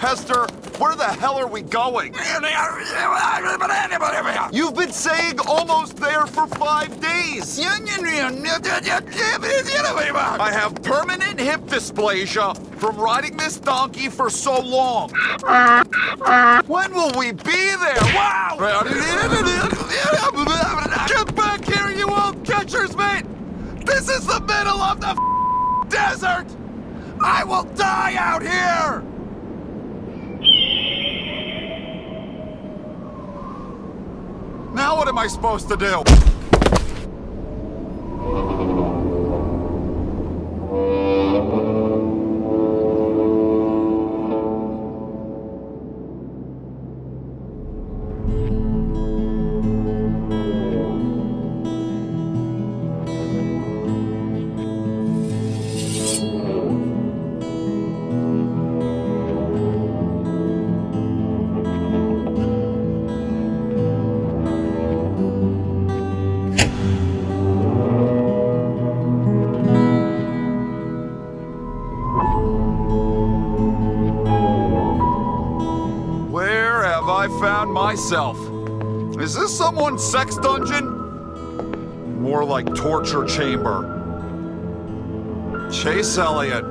Chester, where the hell are we going? You've been saying almost there for 5 days. I have permanent hip dysplasia from riding this donkey for so long. When will we be there? Wow! Get back here, you old catcher's mitt! This is the middle of the desert! I will die out here! Now what am I supposed to do? I found myself. Is this someone's sex dungeon? More like torture chamber. Chase Elliott.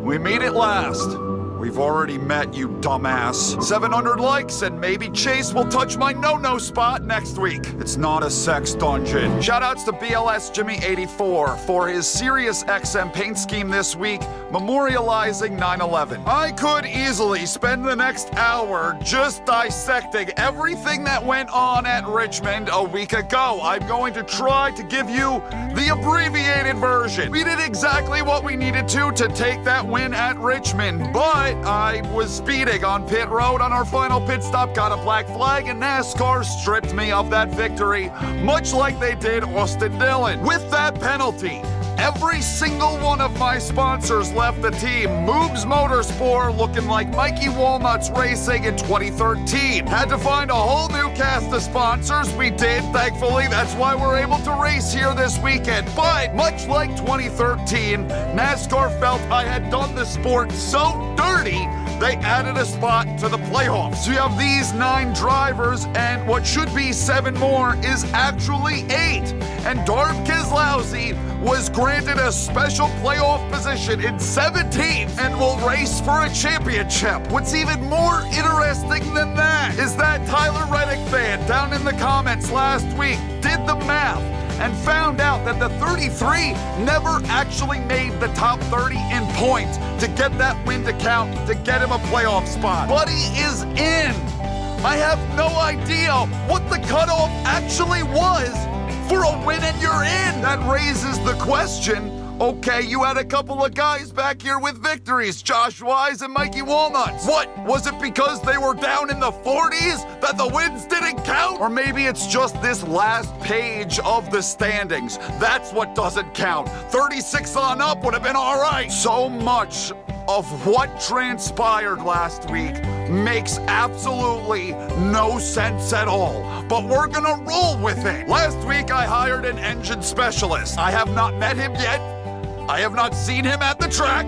We meet at last. We've already met, you dumbass. 700 likes and maybe Chase will touch my no-no spot next week. It's not a sex dungeon. Shoutouts to BLS Jimmy 84 for his Sirius XM paint scheme this week, memorializing 9/11. I could easily spend the next hour just dissecting everything that went on at Richmond a week ago. I'm going to try to give you the abbreviated version. We did exactly what we needed to take that win at Richmond, but I was speeding on pit road on our final pit stop, got a black flag, and NASCAR stripped me of that victory, much like they did Austin Dillon. With that penalty, every single one of my sponsors left the team. Mrucz Motorsport looking like Mikey Walnuts Racing in 2013. Had to find a whole new cast of sponsors. We did, thankfully. That's why we're able to race here this weekend. But much like 2013, NASCAR felt I had done the sport so dirty, they added a spot to the playoffs. So you have these 9 drivers, and what should be 7 more is actually 8. And Darb Keselowski was granted a special playoff position in 17th and will race for a championship. What's even more interesting than that is that Tyler Reddick fan down in the comments last week did the math and found out that the 33 never actually made the top 30 in points to get that win to count, to get him a playoff spot. But he is in. I have no idea what the cutoff actually was for a win and you're in. That raises the question, okay, you had a couple of guys back here with victories, Josh Wise and Mikey Walnuts. What? Was it because they were down in the 40s that the wins didn't count? Or maybe it's just this last page of the standings. That's what doesn't count. 36 on up would have been all right. So much of what transpired last week makes absolutely no sense at all, but we're gonna roll with it. Last week I hired an engine specialist. I have not met him yet. I have not seen him at the track.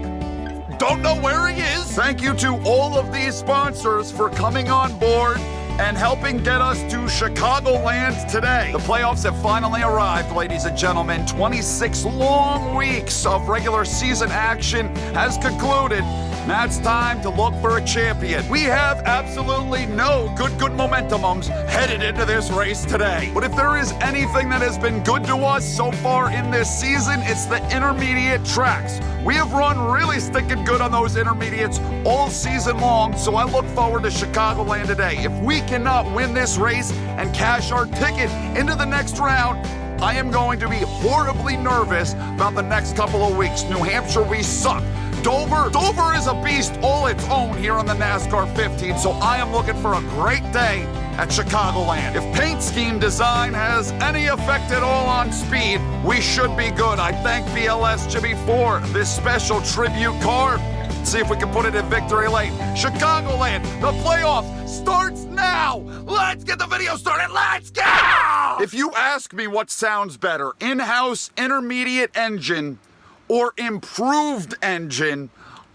Don't know where he is. Thank you to all of these sponsors for coming on board and helping get us to Chicagoland today. The playoffs have finally arrived, ladies and gentlemen. 26 long weeks of regular season action has concluded. Now it's time to look for a champion. We have absolutely no good momentumums headed into this race today. But if there is anything that has been good to us so far in this season, it's the intermediate tracks. We have run really stinking good on those intermediates all season long, so I look forward to Chicagoland today. If we cannot win this race and cash our ticket into the next round, I am going to be horribly nervous about the next couple of weeks. New Hampshire, we suck. Dover is a beast all its own here on the NASCAR 15, so I am looking for a great day at Chicagoland. If paint scheme design has any effect at all on speed, we should be good. I thank BLS Jimmy for this special tribute car. Let's see if we can put it in victory lane. Chicagoland, the playoff starts now. Let's get the video started. Let's go! If you ask me what sounds better, in-house intermediate engine or improved engine,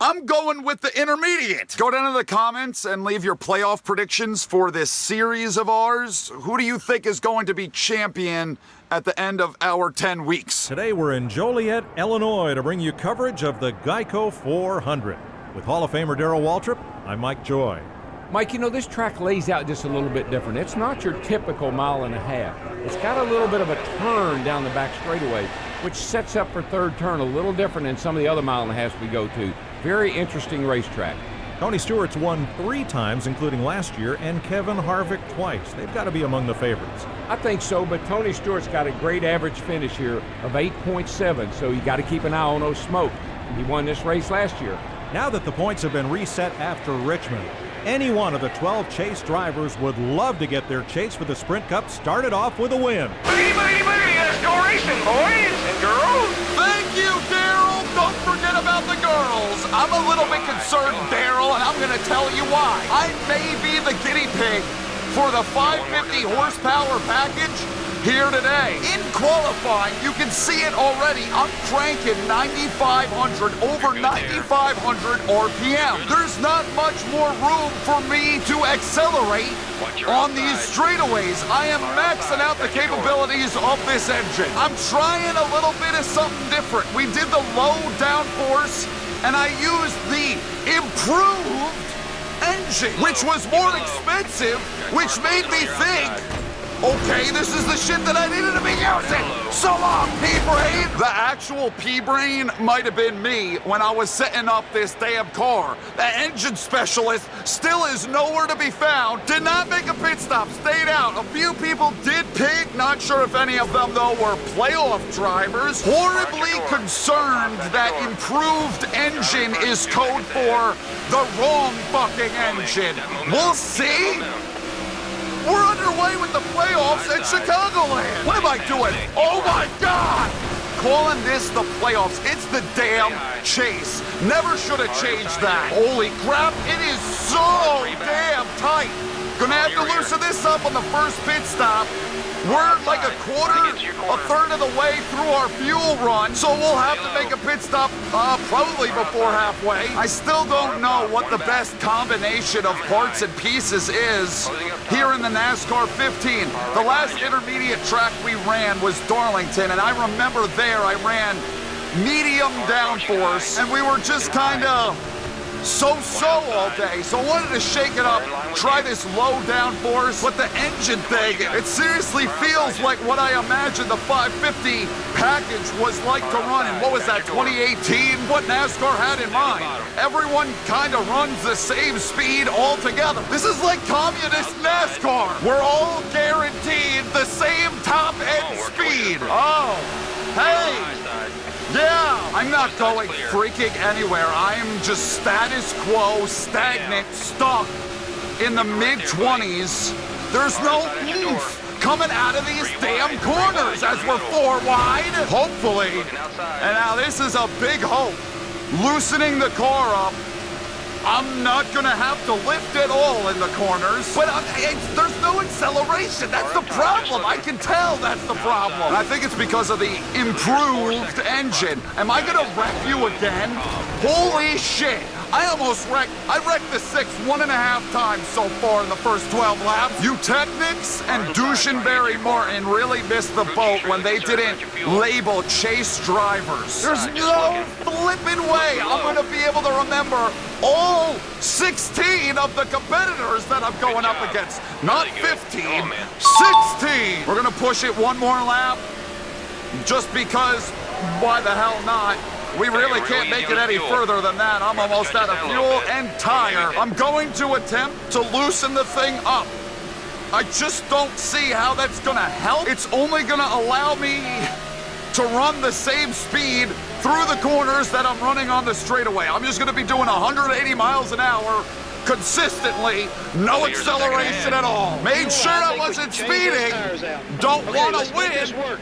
I'm going with the intermediate. Go down to the comments and leave your playoff predictions for this series of ours. Who do you think is going to be champion at the end of our 10 weeks? Today we're in Joliet, Illinois to bring you coverage of the Geico 400. With Hall of Famer Darrell Waltrip, I'm Mike Joy. Mike, you know, this track lays out just a little bit different. It's not your typical mile and a half. It's got a little bit of a turn down the back straightaway, which sets up for third turn a little different than some of the other mile and a halves we go to. Very interesting racetrack. Tony Stewart's won 3 times, including last year, and Kevin Harvick twice. They've got to be among the favorites. I think so, but Tony Stewart's got a great average finish here of 8.7, so you got to keep an eye on those smoke. He won this race last year. Now that the points have been reset after Richmond, any one of the 12 Chase drivers would love to get their Chase for the Sprint Cup started off with a win. Boogity, boogity, boogity, let's go racing, boys and girls. Thank you, Darrell. Don't forget about the girls. I'm a little bit concerned, Darrell, and I'm going to tell you why. I may be the guinea pig for the 550 horsepower package here today. In qualifying, you can see it already. I'm cranking 9,500, over 9,500 RPM. There's not much more room for me to accelerate on these straightaways. I am maxing out the capabilities of this engine. I'm trying a little bit of something different. We did the low downforce, and I used the improved engine, which was more expensive, which made me think, okay, this is the shit that I needed to be using. So long, P-Brain. The actual P-Brain might have been me when I was setting up this damn car. The engine specialist still is nowhere to be found. Did not make a pit stop, stayed out. A few people did pit, not sure if any of them, though, were playoff drivers. Horribly concerned that improved engine is code for the wrong fucking engine. We'll see. We're underway with the playoffs at Chicagoland. What am I doing? Oh my God! Calling this the playoffs. It's the damn Chase. Never should have changed that. Holy crap, it is so damn tight. Gonna have to loosen this up on the first pit stop. We're like a third of the way through our fuel run, so we'll have to make a pit stop probably before halfway. I still don't know what the best combination of parts and pieces is here in the NASCAR 15. The last intermediate track we ran was Darlington, and I remember there I ran medium downforce, and we were just kind of so-so all day, so I wanted to shake it up, try this low downforce, but the engine thing, it seriously feels like what I imagined the 550 package was like to run in, what was that, 2018? What NASCAR had in mind. Everyone kind of runs the same speed all together. This is like communist NASCAR. We're all guaranteed the same top-end speed. Oh, hey. Yeah, I'm not going freaking anywhere. I'm just status quo, stagnant, stuck in the mid-20s. There's no oomph coming out of these damn corners as we're 4 wide. Hopefully, and now this is a big hope, loosening the car up. I'm not gonna have to lift at all in the corners, but there's no acceleration. That's the problem. I can tell that's the problem. And I think it's because of the improved engine. Am I gonna wreck you again? Holy shit. I almost wrecked, I wrecked the 6 1.5 times so far in the first 12 laps. You Technics and Duschenberry Martin really missed the boat when they didn't label Chase drivers. There's no flipping way I'm gonna be able to remember all 16 of the competitors that I'm going up against. Not 15, 16. We're gonna push it one more lap just because, why the hell not? We really can't make it any further than that. I'm almost out of fuel and tire. I'm going to attempt to loosen the thing up. I just don't see how that's gonna help. It's only gonna allow me to run the same speed through the corners that I'm running on the straightaway. I'm just gonna be doing 180 miles an hour consistently, no acceleration at all. Made sure I wasn't speeding. Don't want to win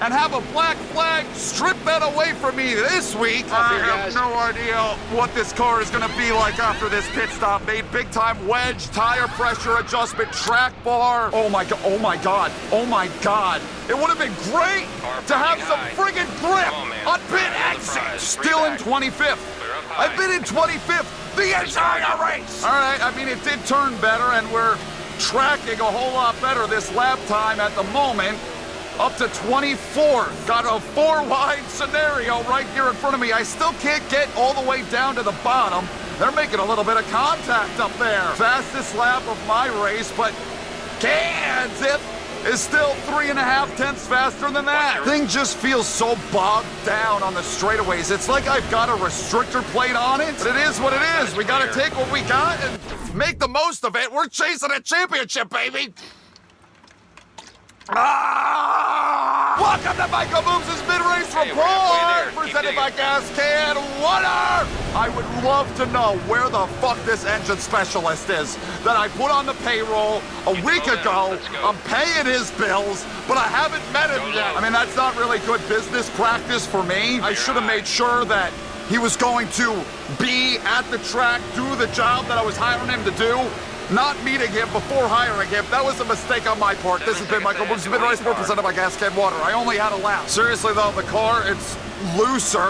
and have a black flag strip that away from me this week. I have no idea what this car is going to be like after this pit stop. Made big time wedge, tire pressure adjustment, track bar. Oh my god, oh my god, oh my god. It would have been great to have some friggin' grip on pit exit. Still in 25th. I've been in 25th the entire race. All right, I mean, it did turn better, and we're tracking a whole lot better this lap time at the moment. Up to 24th. Got a 4-wide scenario right here in front of me. I still can't get all the way down to the bottom. They're making a little bit of contact up there. Fastest lap of my race, but Kansas is still 3.5 tenths faster than that. Thing just feels so bogged down on the straightaways. It's like I've got a restrictor plate on it, but it is what it is. We gotta take what we got and make the most of it. We're chasing a championship, baby. Welcome to Michael Mrucz's mid-race report, presented by Gas Can Water. I would love to know where the fuck this engine specialist is that I put on the payroll a week ago. I'm paying his bills, but I haven't met him yet. I mean, that's not really good business practice for me. I should have made sure that he was going to be at the track, do the job that I was hiring him to do. Not meeting him before hiring him. That was a mistake on my part. This has been Michael Mrucz's mid-race report presented by Gas Can Water. I only had a lap. Seriously though, the car, it's looser.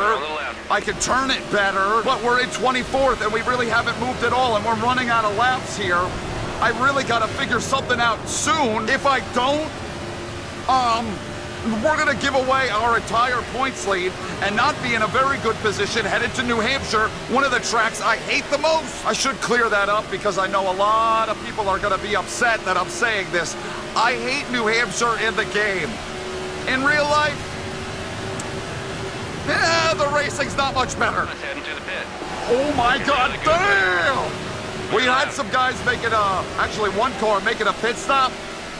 I could turn it better, but we're in 24th and we really haven't moved at all and we're running out of laps here. I really gotta figure something out soon. If I don't, we're gonna give away our entire points lead and not be in a very good position headed to New Hampshire, one of the tracks I hate the most. I should clear that up because I know a lot of people are gonna be upset that I'm saying this. I hate New Hampshire in the game. In real life, the racing's not much better. Let's head into the pit. Oh my God, damn! We had some guys making actually one car making a pit stop.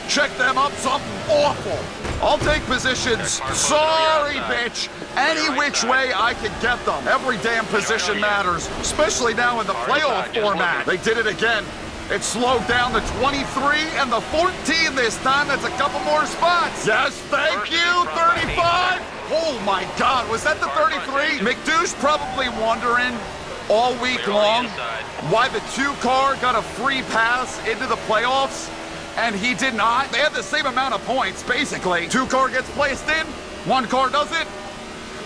Check them up, something awful. I'll take positions, sorry bitch, any which way I can get them. Every damn position matters, especially now in the playoff format. They did it again. It slowed down to 23 and the 14 this time. That's a couple more spots. Yes, thank you, 35. Oh my God, was that the 33? McDouche probably wondering all week long why the 2-car got a free pass into the playoffs and he did not. They had the same amount of points, basically. 2-car gets placed in, 1 car doesn't.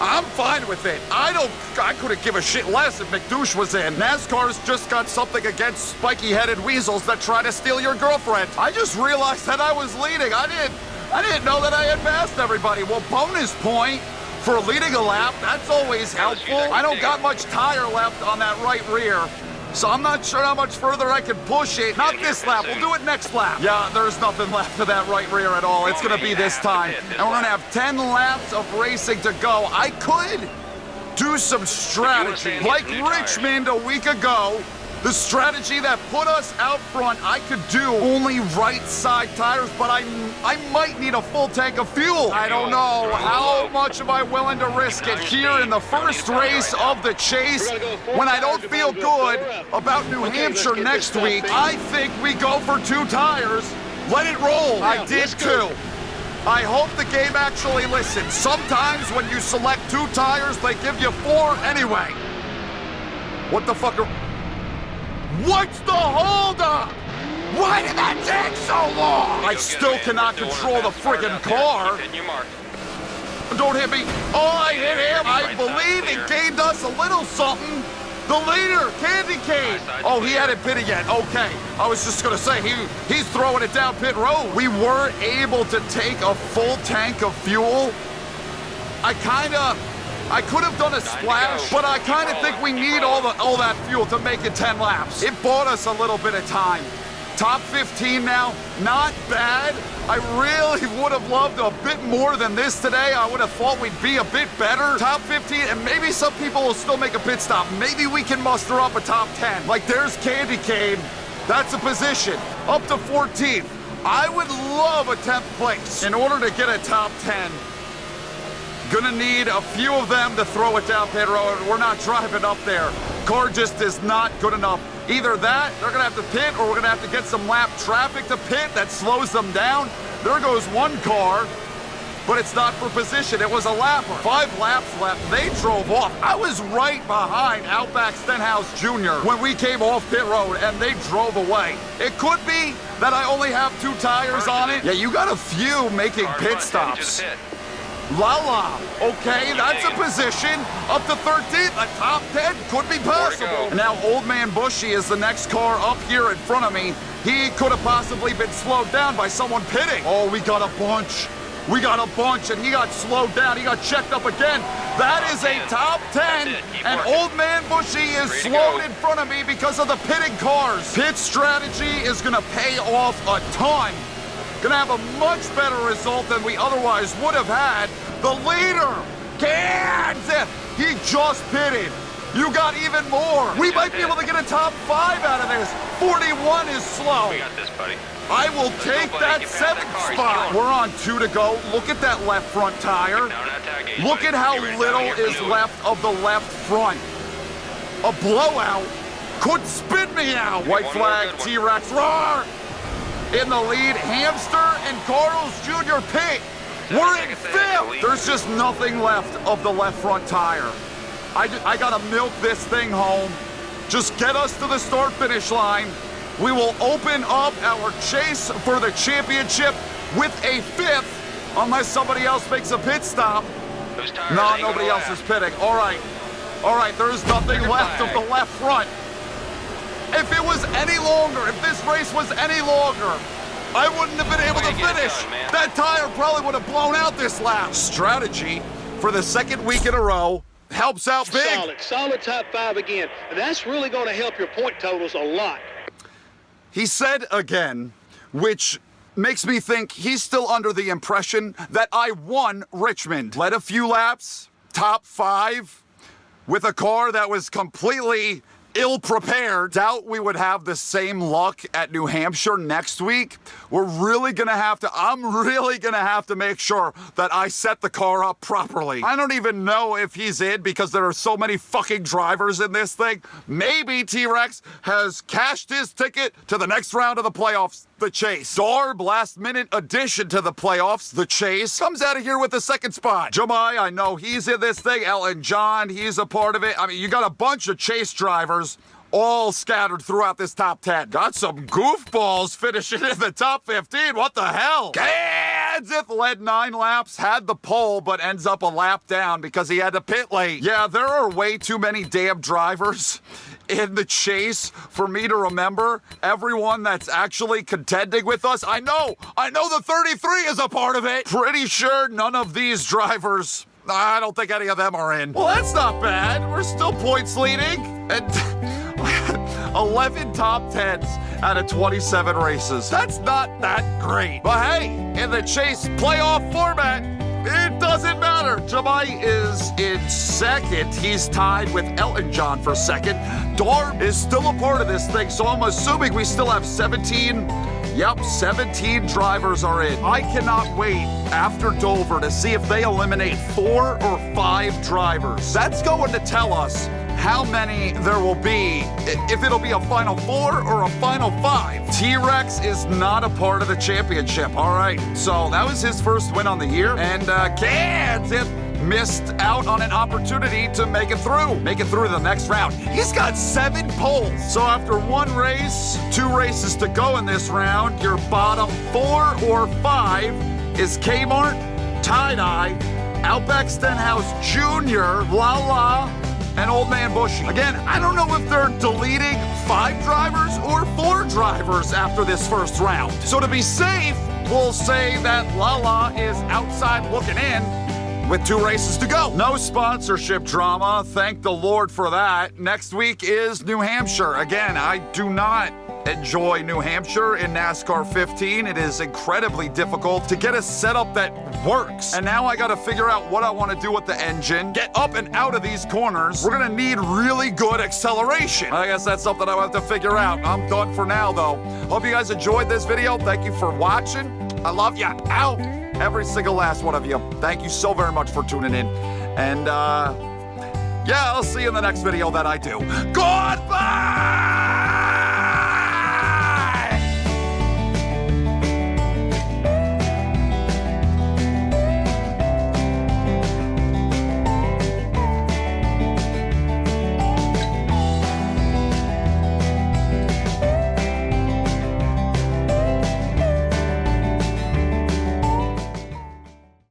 I'm fine with it. I couldn't give a shit less if McDouche was in. NASCAR's just got something against spiky-headed weasels that try to steal your girlfriend. I just realized that I was leading. I didn't know that I had passed everybody. Well, bonus point for leading a lap. That's always helpful. I don't got much tire left on that right rear, so I'm not sure how much further I can push it. Not this lap, we'll do it next lap. Yeah, there's nothing left of that right rear at all. It's gonna be this time. And we're gonna have 10 laps of racing to go. I could do some strategy. Like Richmond a week ago, the strategy that put us out front, I could do only right side tires, but I might need a full tank of fuel. I don't know. How much am I willing to risk it here in the first race of the chase when I don't feel good about New Hampshire next week? I think we go for 2 tires. Let it roll. I did too. I hope the game actually listens. Sometimes when you select 2 tires, they give you 4 anyway. What the fuck are... What's the holdup? Why did that take so long? I still cannot control the friggin' car. Don't hit me. Oh, I hit him. I believe it gained us a little something. The leader, Candy Cane. Oh, he hadn't pitted yet. Okay. I was just gonna say, he's throwing it down pit road. We weren't able to take a full tank of fuel. I could have done a splash, but I kind of think we need all that fuel to make it 10 laps. It bought us a little bit of time. Top 15 now, not bad. I really would have loved a bit more than this today. I would have thought we'd be a bit better. Top 15, and maybe some people will still make a pit stop. Maybe we can muster up a top 10. Like there's Candy Cane, that's a position. Up to 14th. I would love a 10th place. In order to get a top 10, gonna need a few of them to throw it down pit road. We're not driving up there. Car just is not good enough. Either that, they're gonna have to pit, or we're gonna have to get some lap traffic to pit that slows them down. There goes 1 car, but it's not for position. It was a lapper. 5 laps left. They drove off. I was right behind Outback Stenhouse Jr. when we came off pit road, and they drove away. It could be that I only have 2 tires on it. Yeah, you got a few making pit stops. Lala. Okay, that's a position. Up to 13th, a top 10 could be possible. And now Old Man Bushy is the next car up here in front of me. He could have possibly been slowed down by someone pitting. Oh, we got a bunch. We got a bunch, and he got slowed down. He got checked up again. That is a top 10, and Old Man Bushy is slowed in front of me because of the pitting cars. Pit strategy is gonna pay off a ton. Gonna have a much better result than we otherwise would have had. The leader, Kansas, he just pitted. You got even more. We might be able to get a top 5 out of this. 41 is slow. We got this, buddy. I will take that 7th spot. We're on 2 to go. Look at that left front tire. Look at how little is left of the left front. A blowout could spin me out. White flag, T-Rex, roar! In the lead, Hamster and Carl's Jr. Pit. We're in 5th. There's just nothing left of the left front tire. I gotta milk this thing home. Just get us to the start-finish line. We will open up our chase for the championship with a 5th, unless somebody else makes a pit stop. No, nobody else is pitting. All right, there's nothing left of the left front. If it was any longer, if this race was any longer, I wouldn't have been able to finish. That tire probably would have blown out this lap. Strategy for the 2nd week in a row. Helps out big. Solid top 5 again. And that's really going to help your point totals a lot. He said again, which makes me think he's still under the impression that I won Richmond. Led a few laps, top 5, with a car that was completely ill-prepared. Doubt we would have the same luck at New Hampshire next week. I'm really gonna have to make sure that I set the car up properly. I don't even know if he's in because there are so many fucking drivers in this thing. Maybe T-Rex has cashed his ticket to the next round of the playoffs, the chase. Darb, last-minute addition to the playoffs, the chase, comes out of here with the 2nd spot. Jamai, I know he's in this thing. Elton John, he's a part of it. I mean, you got a bunch of chase drivers all scattered throughout this top 10. Got some goofballs finishing in the top 15. What the hell? Kansas led 9 laps, had the pole, but ends up a lap down because he had to pit late. Yeah, there are way too many damn drivers in the chase for me to remember everyone that's actually contending with us. I know the 33 is a part of it. Pretty sure none of these drivers, I don't think any of them are in. Well, that's not bad. We're still points leading. And 11 top 10s out of 27 races. That's not that great. But hey, in the chase playoff format, it doesn't matter. Jamai is in 2nd. He's tied with Elton John for 2nd. Darb is still a part of this thing, so I'm assuming we still have 17. Yep, 17 drivers are in. I cannot wait after Dover to see if they eliminate 4 or 5 drivers. That's going to tell us how many there will be, if it'll be a final 4 or a final 5. T-Rex is not a part of the championship. All right, so that was his first win on the year, and Kansas missed out on an opportunity to make it through to the next round. He's got 7 poles. So after 1 race, 2 races to go in this round, your bottom 4 or 5 is Kmart, Tie-Dye, Outback Stenhouse Jr., Lala, and Old Man Bushy. Again, I don't know if they're deleting 5 drivers or 4 drivers after this first round. So to be safe, we'll say that Lala is outside looking in with 2 races to go. No sponsorship drama, thank the Lord for that. Next week is New Hampshire. Again, I do not enjoy New Hampshire in NASCAR 15. It is incredibly difficult to get a setup that works. And now I gotta figure out what I wanna do with the engine, get up and out of these corners. We're gonna need really good acceleration. I guess that's something I'll have to figure out. I'm done for now though. Hope you guys enjoyed this video. Thank you for watching. I love you. Out. Every single last one of you. Thank you so very much for tuning in. And yeah, I'll see you in the next video that I do. Goodbye!